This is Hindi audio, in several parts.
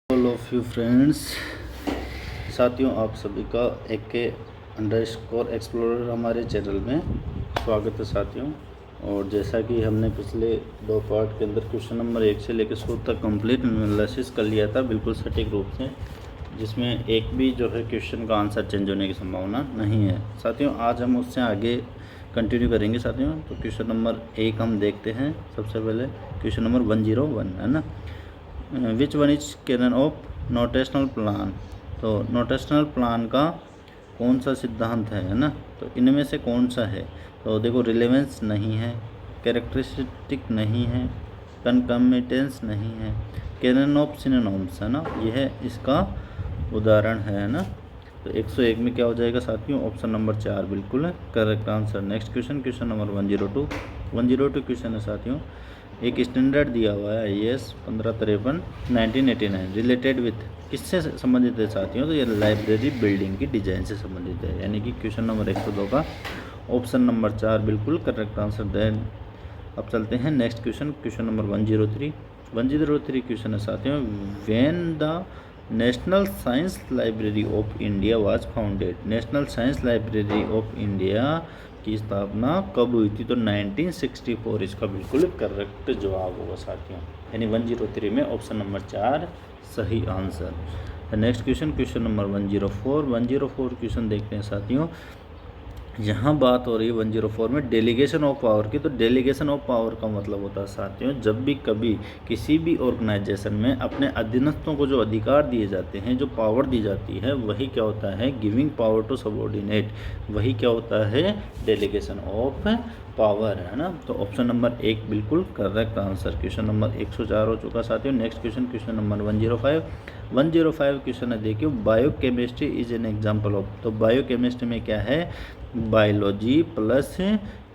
ऑल ऑफ यू फ्रेंड्स, साथियों आप सभी का AK_एक्सप्लोरर हमारे चैनल में स्वागत है साथियों। और जैसा कि हमने पिछले दो पार्ट के अंदर क्वेश्चन नंबर 1 से लेकर 100 तक कंप्लीट एनालिसिस कर लिया था बिल्कुल सटीक रूप से, जिसमें एक भी जो है क्वेश्चन का आंसर चेंज होने की संभावना नहीं है साथियों। आज हम उससे आगे कंटिन्यू करेंगे साथियों। तो क्वेश्चन नंबर 1 हम देखते हैं। सबसे पहले क्वेश्चन नंबर 101 है ना, which one is canon of notional plan. तो नोटेशनल प्लान का कौन सा सिद्धांत है ना, तो इनमें से कौन सा है। तो देखो, रिलेवेंस नहीं है, कैरेक्टरिस्टिक नहीं है, कनकमिटेंस नहीं है, कैनन ऑफ सिनोनिम्स है ना, यह इसका उदाहरण है ना। तो 101 में क्या हो जाएगा साथियों, ऑप्शन नंबर 4 बिल्कुल है correct answer. Next question, question number 102 question है साथियों। एक स्टैंडर्ड दिया हुआ है IAS 1553 1989 रिलेटेड विथ, किससे संबंधित है साथियों, तो ये लाइब्रेरी बिल्डिंग की डिजाइन से संबंधित है, यानी कि क्वेश्चन नंबर 102 का ऑप्शन नंबर 4 बिल्कुल करेक्ट आंसर। देन अब चलते हैं next question, question number 103 question है साथियों। When the national science library of India was founded. National science library of India की स्थापना कब हुई थी, तो 1964 इसका बिल्कुल करेक्ट जवाब होगा साथियों, यानी 103 में ऑप्शन नंबर 4 सही answer. Next question, question number 104 question देखते हैं साथियों। यहाँ बात हो रही है 104 में डेलीगेशन ऑफ पावर की। तो डेलीगेशन ऑफ पावर का मतलब होता है साथियों, जब भी कभी किसी भी ऑर्गेनाइजेशन में अपने अधीनस्थों को जो अधिकार दिए जाते हैं, जो पावर दी जाती है, वही क्या होता है, गिविंग पावर टू सबऑर्डिनेट, वही क्या होता है, डेलीगेशन ऑफ पावर है ना। तो ऑप्शन नंबर 1 बिल्कुल करेक्ट आंसर। क्वेश्चन नंबर 104 हो चुका साथियों। Next question, question number 105 question है देखिए, biochemistry is an example of. तो बायोकेमिस्ट्री में क्या है, बायोलॉजी प्लस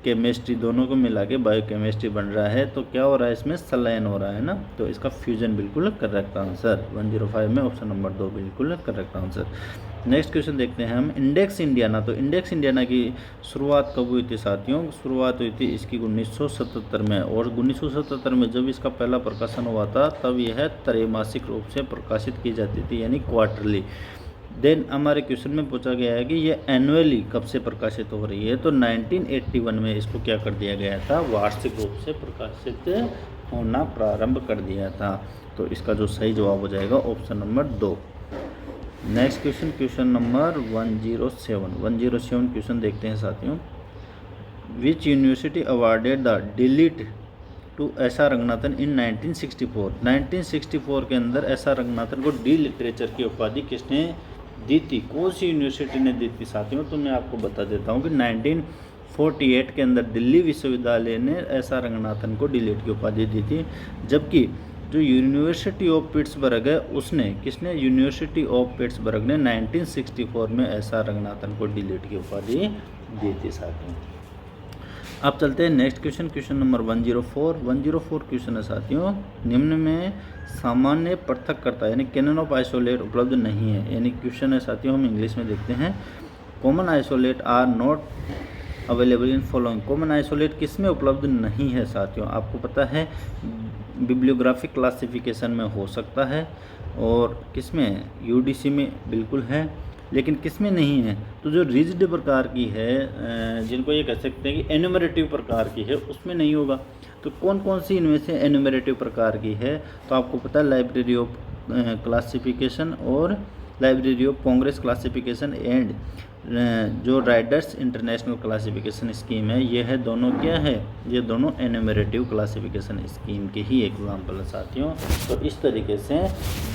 केमिस्ट्री दोनों को मिला के बायोकेमिस्ट्री बन रहा है। तो क्या हो रहा है, इसमें सलाइन हो रहा है ना, तो इसका फ्यूजन बिल्कुल करेक्ट आंसर। 105 में ऑप्शन नंबर 2 बिल्कुल करेक्ट आंसर। नेक्स्ट क्वेश्चन देखते हैं हम, इंडेक्स इंडियाना। तो इंडेक्स इंडियाना की शुरुआत कब हुई थी साथियों, शुरुआत हुई थी इसकी 1977 में। और 1977 में जब इसका पहला प्रकाशन हुआ था, तब यह त्रैमासिक रूप से प्रकाशित की जाती थी, यानी क्वार्टरली। देन हमारे क्वेश्चन में पूछा गया है कि ये एनुअली कब से प्रकाशित हो रही है, तो 1981 में इसको क्या कर दिया गया था, वार्षिक रूप से प्रकाशित होना प्रारंभ कर दिया था। तो इसका जो सही जवाब हो जाएगा option number 2। Next question, question number 107 question देखते हैं साथियों। Which university awarded the DLitt to S R. Ranganathan in 1964 के अंदर एस.आर. रंगनाथन को डी लिटरेचर की उपाधि किसने दी थी, कौन सी यूनिवर्सिटी ने दी थी साथियों। तो मैं आपको बता देता हूँ कि 1948 के अंदर दिल्ली विश्वविद्यालय ने एस.आर. रंगनाथन को डी लिट की उपाधि दी थी। जबकि जो यूनिवर्सिटी ऑफ पिट्सबर्ग है, उसने किसने, यूनिवर्सिटी ऑफ पिट्सबर्ग ने 1964 में एस.आर. रंगनाथन को डी लिट की उपाधि दी थी साथियों। अब चलते हैं next question, question number 104 question है साथियों। निम्न में सामान्य पृथककर्ता यानी कैनन ऑफ आइसोलेट उपलब्ध नहीं है, यानी क्वेश्चन है साथियों, हम इंग्लिश में देखते हैं। Common isolate are not available in following. Common isolate किस में उपलब्ध नहीं है साथियों, आपको पता है, बिब्लियोग्राफिक क्लासिफिकेशन में हो सकता है, और किस में, UDC में बिल्कुल है, लेकिन किस में नहीं है, तो जो रिजिड प्रकार की है, जिनको ये कह सकते हैं कि एनुमरेटिव प्रकार की है, उसमें नहीं होगा। तो कौन कौन सी इनमें से एनुमरेटिव प्रकार की है, तो आपको पता है, लाइब्रेरी ऑफ क्लासिफिकेशन और library of Congress classification and जो राइडर्स इंटरनेशनल क्लासिफिकेशन स्कीम है, ये है दोनों क्या है, ये दोनों एनुमरेटिव क्लासिफिकेशन स्कीम के ही एग्जाम्पल है साथियों। तो इस तरीके से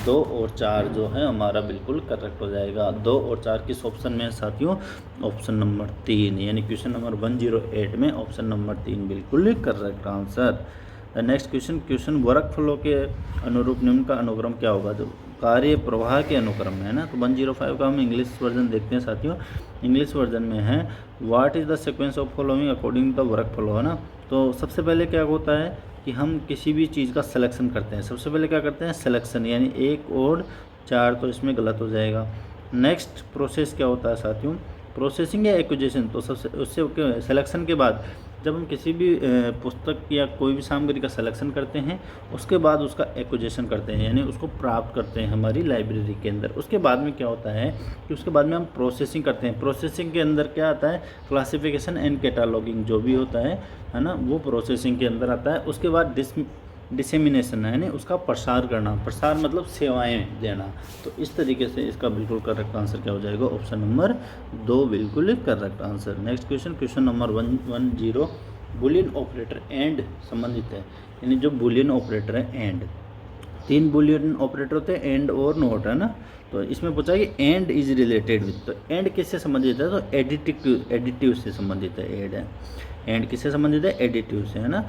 2 और 4 जो है हमारा बिल्कुल करेक्ट हो जाएगा। 2 और 4 किस ऑप्शन में है साथियों, ऑप्शन नंबर 3, यानी क्वेश्चन नंबर 108 में ऑप्शन नंबर 3 बिल्कुल correct answer. Next question, question work flow के अनुरूप निम्न का अनुक्रम क्या होगा, तो कार्य प्रवाह के अनुक्रम में है ना। तो 105 का हम इंग्लिश वर्जन देखते हैं साथियों। इंग्लिश वर्जन में है, what is the sequence of following according to the workflow है ना। तो सबसे पहले क्या होता है कि हम किसी भी चीज़ का सिलेक्शन करते हैं। सबसे पहले क्या करते हैं, सिलेक्शन, यानी 1 और 4 तो इसमें गलत हो जाएगा। नेक्स्ट प्रोसेस क्या होता है साथियों, प्रोसेसिंग या एक्विजिशन। तो सबसे उससे सिलेक्शन के बाद जब हम किसी भी पुस्तक या कोई भी सामग्री का सिलेक्शन करते हैं, उसके बाद उसका एक्विजिशन करते हैं, यानी उसको प्राप्त करते हैं हमारी लाइब्रेरी के अंदर। उसके बाद में क्या होता है कि उसके बाद में हम प्रोसेसिंग करते हैं। प्रोसेसिंग के अंदर क्या आता है, क्लासिफिकेशन एंड कैटालॉगिंग जो भी होता है ना, वो प्रोसेसिंग के अंदर आता है। उसके बाद डिसेमिनेशन है, यानी उसका प्रसार करना। प्रसार मतलब सेवाएं देना। तो इस तरीके से इसका बिल्कुल करेक्ट आंसर क्या हो जाएगा, ऑप्शन नंबर 2 बिल्कुल correct answer. Next question number 110, Boolean operator and संबंधित है, यानी जो बुलियन ऑपरेटर है एंड, 3 बुलियन ऑपरेटर होते हैं, एंड और नोट, है ना। तो इसमें पूछा कि एंड इज रिलेटेड विद, तो एंड किससे संबंधित है, तो एडिटिव से संबंधित है। एंड किससे संबंधित है, एडिटिव से, है ना।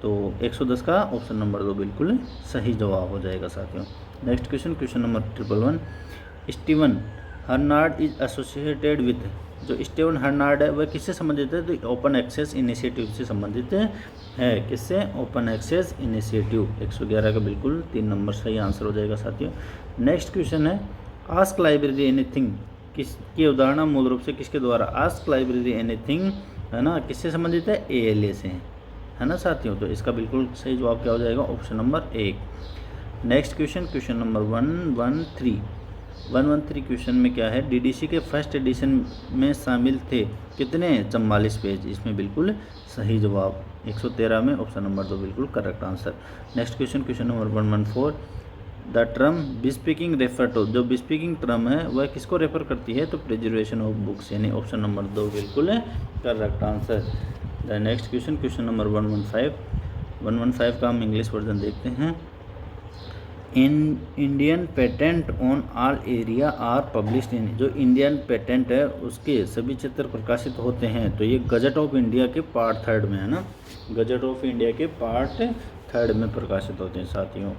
तो 110 का ऑप्शन नंबर 2 बिल्कुल सही जवाब हो जाएगा साथियों। Next question number 111, Stevan Harnad is associated with, जो स्टीवन हर्नार्ड है वह किससे संबंधित है, तो ओपन एक्सेस इनिशिएटिव से संबंधित है। किससे, ओपन एक्सेस इनिशिएटिव। 111 का बिल्कुल 3 नंबर सही आंसर हो जाएगा साथियों। नेक्स्ट क्वेश्चन है, आस्क लाइब्रेरी एनीथिंग किसकी उदाहरण मूल रूप से किसके द्वारा, आस्क लाइब्रेरी एनीथिंग, है ना, किससे संबंधित है, ALA से, है ना साथियों। तो इसका बिल्कुल सही जवाब क्या हो जाएगा, option number 1। Next question number 113 question में क्या है, DDC के फर्स्ट एडिशन में शामिल थे कितने, 44 पेज। इसमें बिल्कुल सही जवाब 113 में ऑप्शन नंबर 2 बिल्कुल correct answer. Next question number 114, the term bespeaking refer to, जो बिस्पीकिंग टर्म है वह किसको रेफर करती है, तो प्रिजर्वेशन ऑफ बुक्स, यानी ऑप्शन नंबर 2 बिल्कुल correct answer. The next question number 115 का हम इंग्लिश वर्जन देखते हैं। Indian patent on all area are published in, जो इंडियन पेटेंट है उसके सभी क्षेत्र प्रकाशित होते हैं, तो ये गजट ऑफ इंडिया के पार्ट 3 में, है ना, गजट ऑफ इंडिया के पार्ट 3 में प्रकाशित होते हैं साथियों।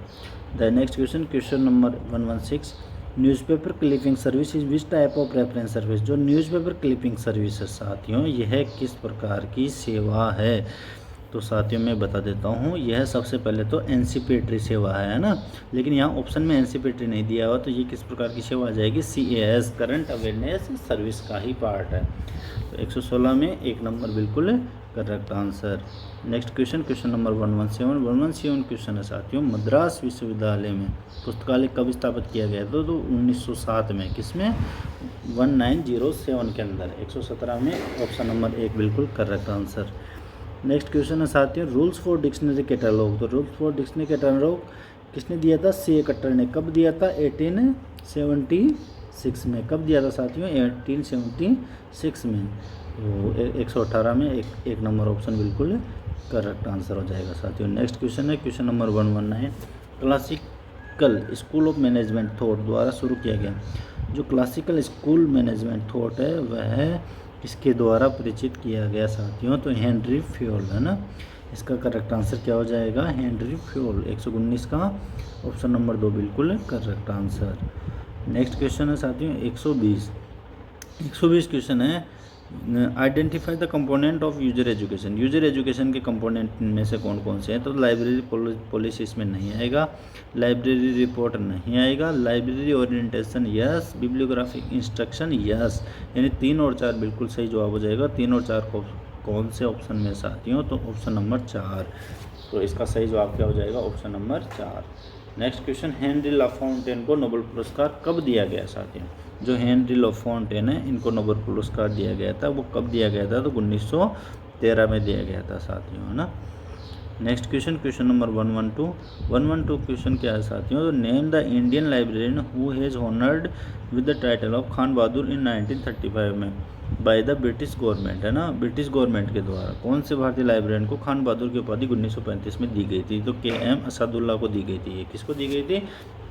The next question number 116, newspaper clipping service is which type of reference service, जो न्यूज़पेपर क्लिपिंग सर्विस है साथियों, यह किस प्रकार की सेवा है, तो साथियों मैं बता देता हूँ, यह सबसे पहले तो एनसीपेटरी सेवा है ना, लेकिन यहाँ ऑप्शन में एनसीपेटरी नहीं दिया हुआ, तो ये किस प्रकार की सेवा आ जाएगी, CAS करंट अवेयरनेस सर्विस का ही पार्ट है। तो 116 में 1 नंबर बिल्कुल correct answer. Next question number 117 question है साथियों, मद्रास विश्वविद्यालय में पुस्तकालय कब स्थापित किया गया था, तो 1907 में, किसमें, 1907 के अंदर। 117 में ऑप्शन नंबर 1 बिल्कुल करेक्ट आंसर। नेक्स्ट क्वेश्चन है साथियों, रूल्स फॉर डिक्शनरी कैटलॉग, तो रूल्स फॉर डिक्शनरी कैटलॉग किसने दिया था, C. कट्टर ने। कब दिया था, 1876 में। कब दिया था साथियों, 1876 में। तो 118 में 1 नंबर ऑप्शन बिल्कुल करेक्ट आंसर हो जाएगा साथियों। नेक्स्ट क्वेश्चन है question number 119, classical school of management thought द्वारा शुरू किया गया, जो क्लासिकल स्कूल मैनेजमेंट थॉट है वह इसके द्वारा परिचित किया गया साथियों, तो हेनरी फ्योल, है ना। इसका करेक्ट आंसर क्या हो जाएगा, हेनरी फ्योल। 119 का ऑप्शन नंबर 2 बिल्कुल करेक्ट आंसर। नेक्स्ट क्वेश्चन है साथियों 120 क्वेश्चन है, identify the component of user education, user education के कंपोनेंट में से कौन कौन से हैं, तो लाइब्रेरी पॉलिसी इसमें नहीं आएगा, लाइब्रेरी रिपोर्ट नहीं आएगा, library orientation yes, bibliographic instruction yes, यानी 3 और 4 बिल्कुल सही जवाब हो जाएगा। 3 और 4 कौन से ऑप्शन में साथियों, तो ऑप्शन नंबर 4। तो इसका सही जवाब क्या हो जाएगा, option number 4। Next question, Henri La Fontaine को नोबेल पुरस्कार कब दिया गया साथियों, जो हेनरी लाफोंटेन है इनको नोबेल पुरस्कार दिया गया था, वो कब दिया गया था, तो 1913 में दिया गया था साथियों, है ना। नेक्स्ट क्वेश्चन नंबर 112 क्वेश्चन क्या है साथियों, तो name the Indian librarian who has honoured with the title of Khan Bahadur in 1935 में बाय द ब्रिटिश गवर्नमेंट, है ना, ब्रिटिश गवर्नमेंट के द्वारा कौन से भारतीय लाइब्रेरियन को खान बहादुर की उपाधि 1935 में दी गई थी, तो KM असादुल्ला को दी गई थी। ये किसको दी गई थी,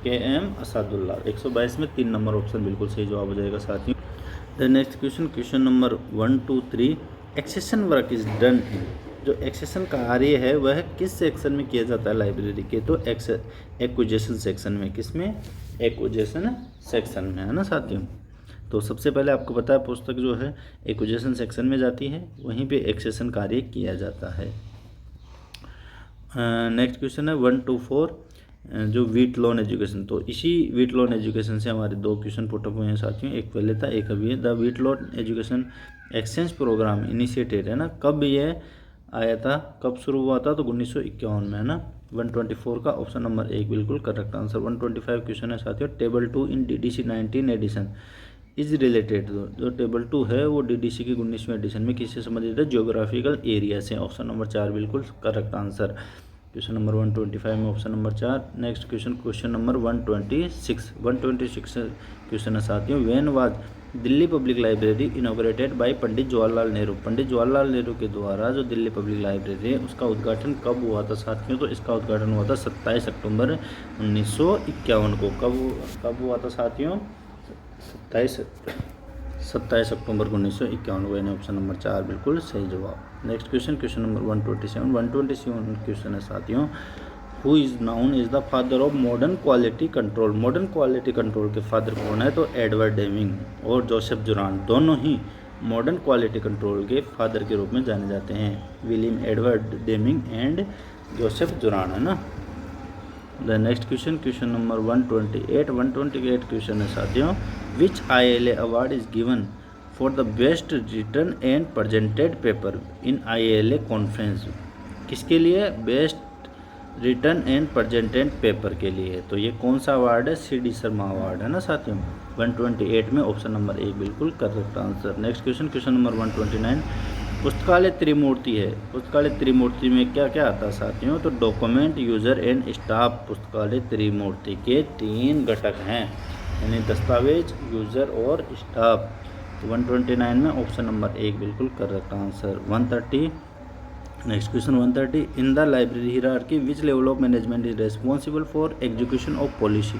KM असादुल्ला। 122 में 3 नंबर ऑप्शन बिल्कुल सही जवाब हो जाएगा साथियों। The next question number 123, accession work is done in, जो एक्सेशन कार्य है वह किस सेक्शन में किया जाता है लाइब्रेरी के, तो एक्विजिशन सेक्शन में, किसमें, एक्विजिशन सेक्शन में, है ना साथियों। तो सबसे पहले आपको पता है पुस्तक जो है एक्विजिशन सेक्शन में जाती है, वहीं पे एक्सेशन कार्य किया जाता है। नेक्स्ट क्वेश्चन है 124, जो वीट लोन एजुकेशन, तो इसी वीट लोन एजुकेशन से हमारे 2 क्वेश्चन पुट अप हुए हैं साथियों, एक पहले था एक अभी है। The wheat loan education exchange programme initiated है ना, कब ये आया था, कब शुरू हुआ था, तो 1951 में है ना। 124 का ऑप्शन नंबर 1 बिल्कुल करेक्ट आंसर। 125 क्वेश्चन है साथियों, table 2 in DDC 19 edition is related, जो टेबल 2 है वो DDC की 19वें एडिशन में किससे संबंधित है, जियोग्राफिकल एरिया से। ऑप्शन नंबर 4 बिल्कुल करेक्ट आंसर। क्वेश्चन नंबर 125 में option number 4। Next question number 126 question है साथियों, when was Delhi public library inaugurated by Pandit Jawaharlal Nehru. Pandit Jawaharlal Nehru के द्वारा जो दिल्ली पब्लिक लाइब्रेरी है उसका उद्घाटन कब हुआ था साथियों, तो इसका उद्घाटन हुआ था 27 अक्टूबर 1951 को। कब हुआ था साथियों, 27 अक्टूबर 1951 को, यानी ऑप्शन नंबर 4 बिल्कुल सही जवाब। नेक्स्ट क्वेश्चन नंबर 127 क्वेश्चन है साथियों, who is known is the father of modern quality control. Modern quality control के फादर कौन है, तो एडवर्ड डेमिंग और जोसेफ जुरान, दोनों ही मॉडर्न क्वालिटी कंट्रोल के फादर के रूप में जाने जाते हैं, William Edward Deming and Joseph Juran, है ना। The next question number 128 question है साथियों, which ILA award is given for the best written and presented paper in ILA conference. किसके लिए, best written and presented paper के लिए, तो ये कौन सा अवार्ड है, CD शर्मा अवार्ड, है ना साथियों। 128 में ऑप्शन नंबर 1 बिल्कुल correct answer. Next question number 129, पुस्तकालय त्रिमूर्ति है, पुस्तकालय त्रिमूर्ति में क्या क्या आता है साथियों, तो डॉक्यूमेंट, यूजर एंड स्टाफ पुस्तकालय त्रिमूर्ति के 3 घटक हैं, यानी दस्तावेज, यूजर और स्टाफ। 129 में ऑप्शन नंबर 1 बिल्कुल correct answer. 130 next question 130, in the library hierarchy which level of management is responsible for execution of policy.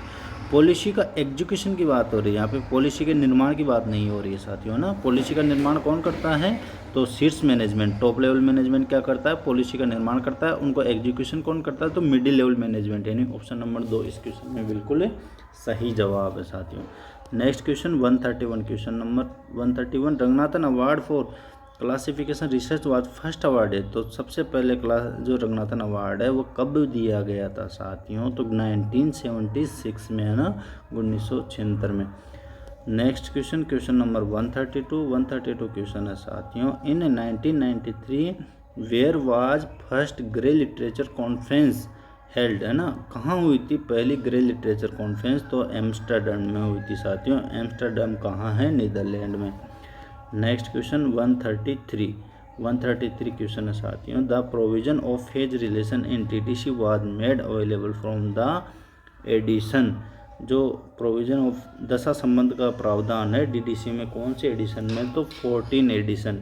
Policy का एग्जीक्यूशन की बात हो रही है यहाँ पे, पॉलिसी के निर्माण की बात नहीं हो रही है साथियों ना। पॉलिसी का निर्माण कौन करता है, तो शीर्ष मैनेजमेंट, टॉप लेवल मैनेजमेंट क्या करता है, पॉलिसी का निर्माण करता है, उनको एग्जीक्यूशन कौन करता है, तो मिडिल लेवल मैनेजमेंट, यानी ऑप्शन नंबर 2 इस क्वेश्चन में बिल्कुल सही जवाब है साथियों। Next question 131 question number 131, Ranganathan award for classification research was first award है, तो सबसे पहले जो रंगनाथन अवार्ड है वो कब दिया गया था साथियों, तो 1976 में, है ना, 1976 में। नेक्स्ट क्वेश्चन नंबर 132 क्वेश्चन है साथियों, in 1993 where was first grey literature conference held, है ना, कहाँ हुई थी पहली ग्रे लिटरेचर कॉन्फ्रेंस, तो एम्स्टर्डम में हुई थी साथियों। एम्स्टर्डम कहाँ है, नीदरलैंड में। नेक्स्ट क्वेश्चन 133 क्वेश्चन है साथियों, the provision of phase relation in DDC was made available from the edition. जो प्रोविजन ऑफ दशा संबंध का प्रावधान है DDC में कौन से एडिशन में, तो 14 एडिशन,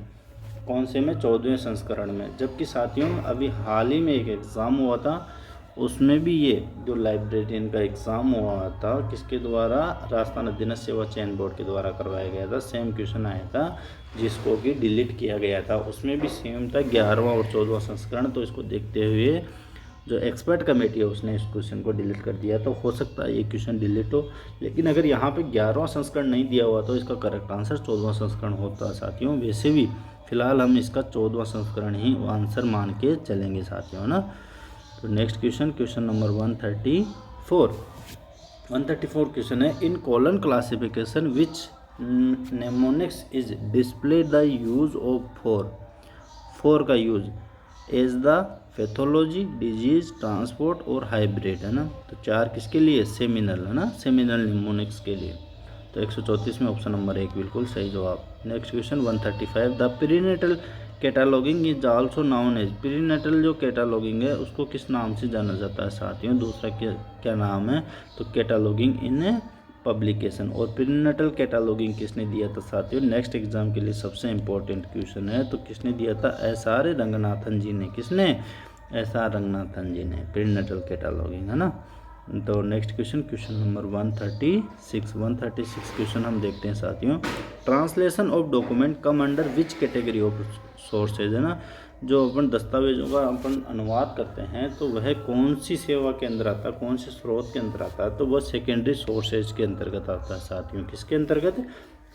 कौन से में, 14वें संस्करण में। जबकि साथियों अभी हाल ही में एक एग्ज़ाम हुआ था, उसमें भी ये जो लाइब्रेरियन का एग्ज़ाम हुआ था किसके द्वारा, राजस्थान अध्ययन सेवा चयन बोर्ड के द्वारा करवाया गया था। सेम क्वेश्चन आया था जिसको कि डिलीट किया गया था, उसमें भी सेम था 11वां और 14वां संस्करण। तो इसको देखते हुए जो एक्सपर्ट कमेटी है उसने इस क्वेश्चन को डिलीट कर दिया, तो हो सकता है ये क्वेश्चन डिलीट हो, लेकिन अगर यहाँ पे 11वां संस्करण नहीं दिया हुआ तो इसका करेक्ट आंसर 14वां संस्करण होता है साथियों। वैसे भी फिलहाल हम इसका 14वां संस्करण ही आंसर मान के चलेंगे साथियों ना। तो नेक्स्ट क्वेश्चन नंबर 134 क्वेश्चन है, in colon classification which mnemonics is display the use of four का use as the pathology, disease, transport और हाइब्रिड, है ना। तो 4 किसके लिए, सेमिनल, है ना, सेमिनल निमोनिक्स के लिए। तो 134 में ऑप्शन नंबर 1 बिल्कुल सही जवाब। Next question 135, the prenatal cataloguing is also known as. Prenatal जो कैटालॉगिंग है उसको किस नाम से जाना जाता है साथियों, दूसरा क्या नाम है, तो कैटालॉगिंग इन पब्लिकेशन। और प्रीनेटल कैटालॉगिंग किसने दिया था साथियों, नेक्स्ट एग्जाम के लिए सबसे इम्पोर्टेंट क्वेश्चन है, तो किसने दिया था, SR रंगनाथन जी ने। किसने, SR रंगनाथन जी ने प्रीनेटल कैटालॉगिंग, है ना। तो नेक्स्ट क्वेश्चन नंबर 136 क्वेश्चन हम देखते हैं साथियों, translation of document come under which category of sources, है ना। जो अपन दस्तावेजों का अपन अनुवाद करते हैं तो वह कौन सी सेवा के अंदर आता है, कौन से स्रोत के अंदर आता है, तो वह सेकेंडरी सोर्सेज के अंतर्गत आता है साथियों। किसके अंतर्गत,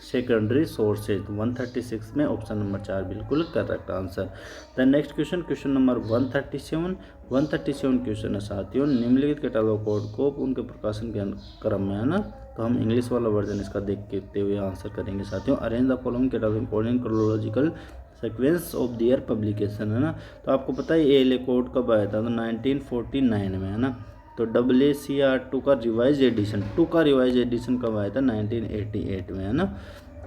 सेकेंडरी सोर्सेज। 136 में ऑप्शन नंबर 4 बिल्कुल correct answer. The next question number 137, 137 question है साथियों, निम्नलिखित कैटलॉग कोड को उनके प्रकाशन के क्रम में, है ना, तो हम इंग्लिश वाला वर्जन इसका देखते हुए आंसर करेंगे साथियों। Arrange the following catalogue code in chronological sequence of their publication, है ना। तो आपको पता है ALA कोड कब आया था, तो 1949 में, है ना। तो AACR2 का रिवाइज एडिशन कब आया था, 1988 में, है ना।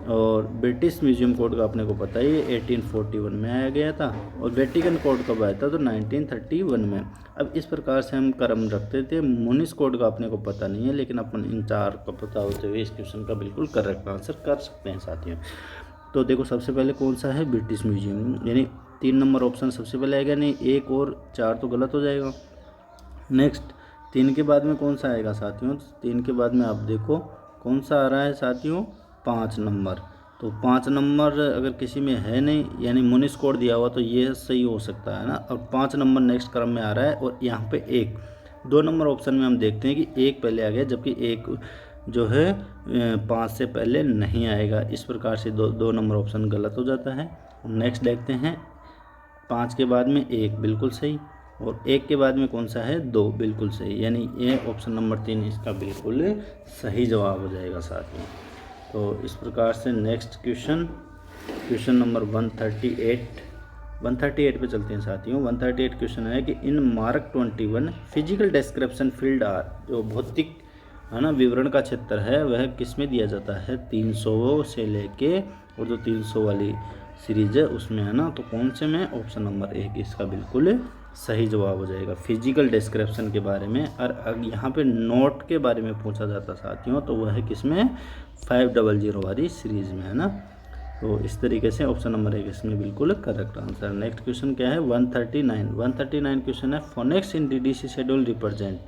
और ब्रिटिश म्यूजियम कोड का अपने को पता ही है 1841 में आया गया था। और वेटिकन कोड कब आया था, तो 1931 में। अब इस प्रकार से हम क्रम रखते थे। मुनिस कोड का अपने को पता नहीं है, लेकिन अपन इन चार का पता होते हुए इस क्वेश्चन का बिल्कुल करेक्ट आंसर कर सकते हैं साथियों। तो देखो सबसे पहले कौन सा है, ब्रिटिश म्यूजियम, यानी 3 नंबर ऑप्शन सबसे पहले आएगा, नहीं 1 और 4 तो गलत हो जाएगा। नेक्स्ट 3 के बाद में कौन सा आएगा साथियों, 3 के बाद में आप देखो कौन सा आ रहा है साथियों, 5 नंबर। तो 5 नंबर अगर किसी में है नहीं, यानी मुनिस कोड दिया हुआ, तो ये सही हो सकता है ना। और 5 नंबर नेक्स्ट क्रम में आ रहा है, और यहाँ पे 1 2 नंबर ऑप्शन में हम देखते हैं कि 1 पहले आ गया, जबकि 1 जो है 5 से पहले नहीं आएगा। इस प्रकार से 2 नंबर ऑप्शन गलत हो जाता है। नेक्स्ट देखते हैं, 5 के बाद में 1 बिल्कुल सही, और 1 के बाद में कौन सा है, 2 बिल्कुल सही, यानी ये ऑप्शन नंबर 3 इसका बिल्कुल सही जवाब हो जाएगा साथियों। तो इस प्रकार से नेक्स्ट क्वेश्चन नंबर 138 पे चलते हैं साथियों। 138 क्वेश्चन है कि in MARC 21 physical description field are, जो भौतिक, है ना, विवरण का क्षेत्र है, वह किस में दिया जाता है, 300 से लेके, और जो 300 वाली सीरीज है उसमें, है ना। तो कौन से में, ऑप्शन नंबर 1 इसका बिल्कुल सही जवाब हो जाएगा, फिजिकल डिस्क्रिप्शन के बारे में। और यहाँ पे नोट के बारे में पूछा जाता साथियों, तो वह है किसमें, 500 वाली सीरीज में, है ना। तो इस तरीके से ऑप्शन नंबर 1 इसमें बिल्कुल करेक्ट आंसर। नेक्स्ट क्वेश्चन क्या है, 139 क्वेश्चन है, Phoenix in DDC schedule represent.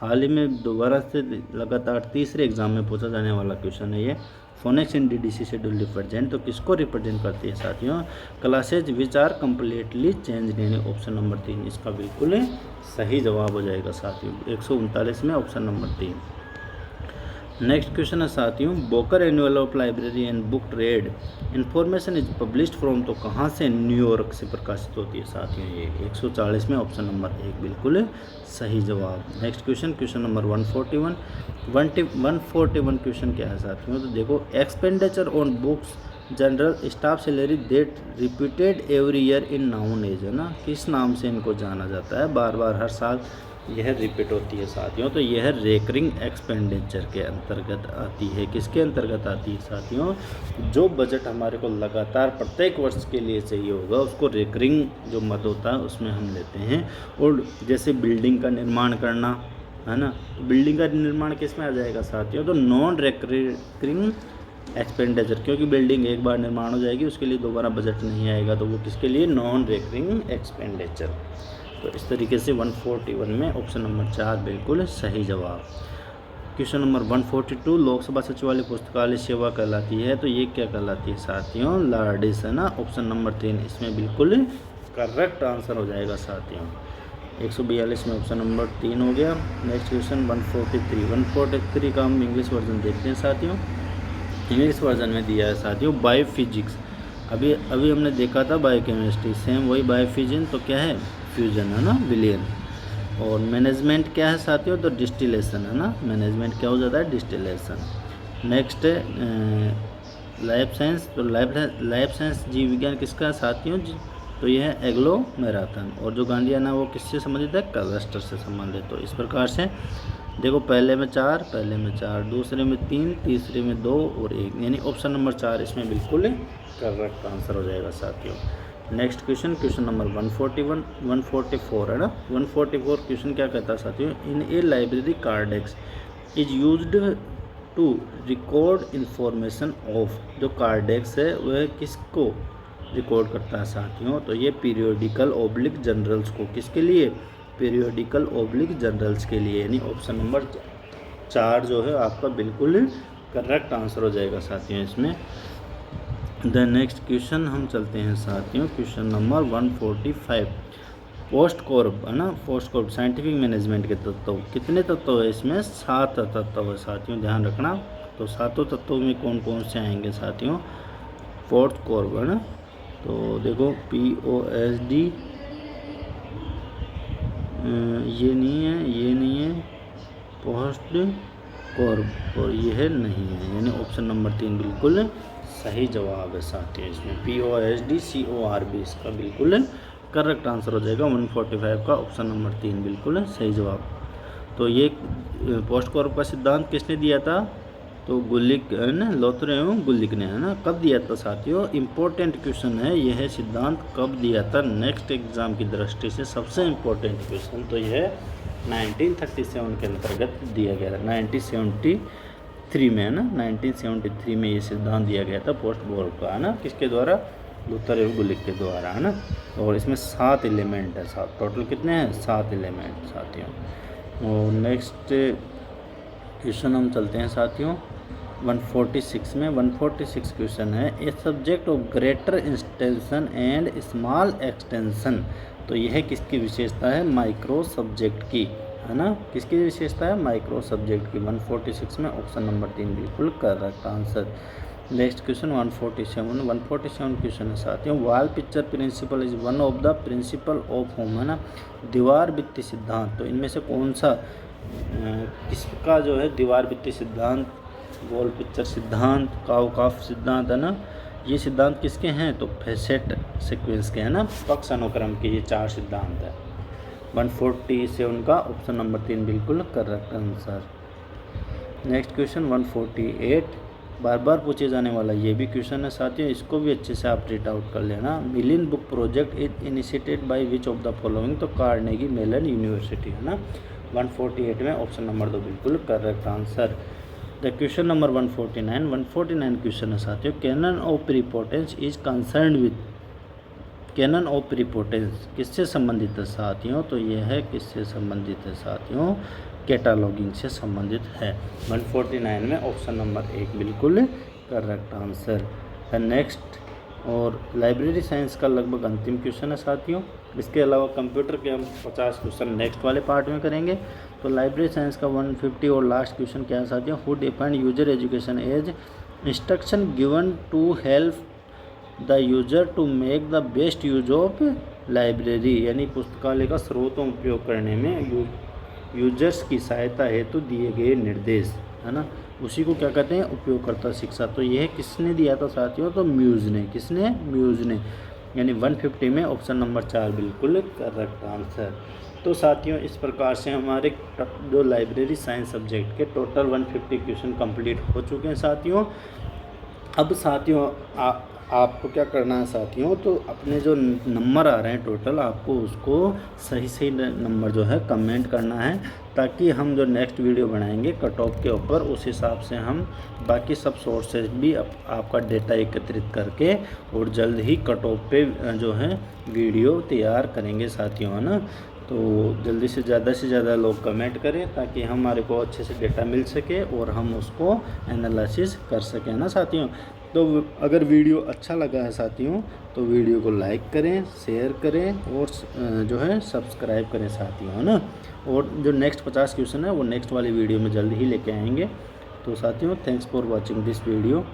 हाल ही में दोबारा से लगातार तीसरे एग्जाम में पूछा जाने वाला क्वेश्चन है ये। Phoenix in DDC schedule represent, तो किसको रिप्रेजेंट करती है साथियों, classes which are completely change, यानी ऑप्शन नंबर 3 इसका बिल्कुल सही जवाब हो जाएगा साथियों। 139 में ऑप्शन नंबर 3। नेक्स्ट क्वेश्चन है साथियों, बोकर annual of library and book trade information is published from, तो कहाँ से, न्यूयॉर्क से प्रकाशित होती है साथियों ये। 140 में ऑप्शन नंबर 1 बिल्कुल सही जवाब। नेक्स्ट क्वेश्चन नंबर 141 क्वेश्चन क्या है साथियों, तो देखो, expenditure on books general staff salary that repeated every year in known as, है ना, किस नाम से इनको जाना जाता है, बार बार हर साल यह रिपीट होती है साथियों। तो यह रेकरिंग एक्सपेंडिचर के अंतर्गत आती है। किसके अंतर्गत आती है साथियों, जो बजट हमारे को लगातार प्रत्येक वर्ष के लिए चाहिए होगा, उसको रेकरिंग जो मद होता है उसमें हम लेते हैं। और जैसे बिल्डिंग का निर्माण करना, है ना, तो बिल्डिंग का निर्माण किस में आ जाएगा साथियों, तो नॉन रेकरिंग एक्सपेंडिचर, क्योंकि बिल्डिंग एक बार निर्माण हो जाएगी, उसके लिए दोबारा बजट नहीं आएगा, तो वो किसके लिए, नॉन रेकरिंग एक्सपेंडिचर। तो इस तरीके से 141 में ऑप्शन नंबर 4 बिल्कुल सही जवाब। क्वेश्चन नंबर 142, लोकसभा सचिवालय पुस्तकालय सेवा कहलाती है, तो ये क्या कहलाती है साथियों, लार्डिस, है ना, ऑप्शन नंबर 3 इसमें बिल्कुल करेक्ट आंसर हो जाएगा साथियों। 142 में ऑप्शन नंबर 3 हो गया। नेक्स्ट क्वेश्चन 143 का हम इंग्लिश वर्जन देखते हैं साथियों। इंग्लिश वर्जन में दिया है साथियों, बायोफिजिक्स, अभी हमने देखा था बायोकेमिस्ट्री, सेम वही बायोफिजन, तो क्या है, फ्यूजन, है ना, विलियन। और मैनेजमेंट क्या है साथियों, तो डिस्टिलेशन, है ना, मैनेजमेंट क्या हो जाता है, डिस्टिलेशन। नेक्स्ट लाइफ साइंस, तो लाइफ साइंस जीव विज्ञान किसका है साथियों, तो यह है एग्लोमेराथन। और जो गांधीयन है वो किससे संबंधित है, क्लस्टर से संबंधित। तो इस प्रकार से देखो, पहले में 4, दूसरे में 3, तीसरे में 2 और 1, यानी ऑप्शन नंबर 4 इसमें बिल्कुल करेक्ट आंसर हो जाएगा साथियों। नेक्स्ट क्वेश्चन नंबर 144 है ना। 144 क्वेश्चन क्या कहता है साथियों, in a library Kardex is used to record information of, जो कार्डेक्स है वह किसको रिकॉर्ड करता है साथियों, तो ये पीरियोडिकल ऑब्लिक जनरल्स को, किसके लिए, पीरियोडिकल ऑब्लिक जनरल्स के लिए, यानी ऑप्शन नंबर 4 जो है आपका बिल्कुल करेक्ट आंसर हो जाएगा साथियों इसमें। द नेक्स्ट क्वेश्चन हम चलते हैं साथियों, क्वेश्चन नंबर 145, पोस्ट कॉर्प, है ना, पोस्ट कॉर्प साइंटिफिक मैनेजमेंट के तत्व, कितने तत्व है इसमें, 7 तत्व है साथियों, ध्यान रखना। तो 7 तत्वों में कौन कौन से आएंगे साथियों, पोस्ट कॉर्प, है ना, तो देखो POSD, ये नहीं है, ये नहीं है, पोस्ट कॉर्प और यह नहीं है, यानी ऑप्शन नंबर 3 बिल्कुल सही जवाब है साथियों। इसमें POSDCORB इसका बिल्कुल करेक्ट आंसर हो जाएगा 145 का ऑप्शन नंबर 3 बिल्कुल सही जवाब। तो ये पोस्ट कॉर्प का सिद्धांत किसने दिया था? तो गुलिक है ना, लोथरे एवं गुलिक ने, है ना। कब दिया था साथियों? इम्पोर्टेंट क्वेश्चन है यह सिद्धांत कब दिया था, नेक्स्ट एग्जाम की दृष्टि से सबसे इम्पोर्टेंट क्वेश्चन। तो यह 1937 के अंतर्गत दिया गया था, 1973 में, है ना, 1973 में ये सिद्धांत दिया गया था पोस्ट कॉर्प का, है ना। किसके द्वारा? लूथर एवं गुलिक के द्वारा, है ना। और इसमें 7 एलिमेंट है, 7 टोटल कितने हैं? 7 एलिमेंट साथियों। और नेक्स्ट क्वेश्चन हम चलते हैं साथियों 146 में। 146 क्वेश्चन है, a subject of greater extension and small extension. तो यह किसकी विशेषता है? माइक्रो सब्जेक्ट की, है ना। किसकी विशेषता है? माइक्रो सब्जेक्ट की। 146 में ऑप्शन नंबर 3 बिल्कुल correct answer. Next question 147 question है साथियों, wall picture principle is one of the principle of home, है ना, दीवार भित्ति सिद्धांत। तो इनमें से कौन सा किसका जो है दीवार भित्ति सिद्धांत, वॉल पिक्चर सिद्धांत, काउकाफ सिद्धांत, है ना, ये सिद्धांत किसके हैं? तो फैसेट सीक्वेंस के, है ना, पक्ष अनुक्रम के ये 4 सिद्धांत है। 147 का ऑप्शन नंबर 3 बिल्कुल करेक्ट आंसर। नेक्स्ट क्वेश्चन 148, बार बार पूछे जाने वाला ये भी क्वेश्चन है साथियों, इसको भी अच्छे से आप रीड आउट कर लेना। Million book project is initiated by which of the following. तो कार्नेगी मेलन यूनिवर्सिटी, है ना। 148 में ऑप्शन नंबर 2 बिल्कुल correct answer. The question number 149 question है साथियों, canon of prepotence is concern with. Canon of prepotence किससे संबंधित है साथियों? तो यह है किससे संबंधित है साथियों? कैटालॉगिंग से संबंधित है। 149 में ऑप्शन नंबर 1 बिल्कुल करेक्ट आंसर है। नेक्स्ट और लाइब्रेरी साइंस का लगभग अंतिम क्वेश्चन है साथियों। इसके अलावा कंप्यूटर के हम 50 क्वेश्चन नेक्स्ट वाले पार्ट में करेंगे। तो लाइब्रेरी साइंस का 150 और लास्ट क्वेश्चन क्या है साथियों? Who defined user education as instruction given to help the user to make the best use of library, यानी पुस्तकालय का सर्वोत्तम उपयोग करने में यूजर्स की सहायता हेतु दिए गए निर्देश, है ना, उसी को क्या कहते हैं? उपयोगकर्ता शिक्षा। तो यह किसने दिया था साथियों? तो म्यूज ने। किसने? म्यूज ने। यानी 150 में ऑप्शन नंबर 4 बिल्कुल करेक्ट आंसर। तो साथियों इस प्रकार से हमारे जो लाइब्रेरी साइंस सब्जेक्ट के टोटल 150 क्वेश्चन कंप्लीट हो चुके हैं साथियों। अब साथियों आपको क्या करना है साथियों? तो अपने जो नंबर आ रहे हैं टोटल, आपको उसको सही नंबर जो है कमेंट करना है, ताकि हम जो नेक्स्ट वीडियो बनाएंगे कट ऑफ के ऊपर, उस हिसाब से हम बाकी सब सोर्सेज भी आपका डेटा एकत्रित करके और जल्द ही कट ऑफ पे जो है वीडियो तैयार करेंगे साथियों, है ना। तो जल्दी से ज़्यादा लोग कमेंट करें, ताकि हमारे को अच्छे से डेटा मिल सके और हम उसको एनालिसिस कर सकें, ना साथियों। तो अगर वीडियो अच्छा लगा है साथियों, तो वीडियो को लाइक करें, शेयर करें और जो है सब्सक्राइब करें साथियों, है ना। और जो नेक्स्ट 50 क्वेश्चन है वो नेक्स्ट वाली वीडियो में जल्द ही लेके आएंगे। तो साथियों thanks for watching this video.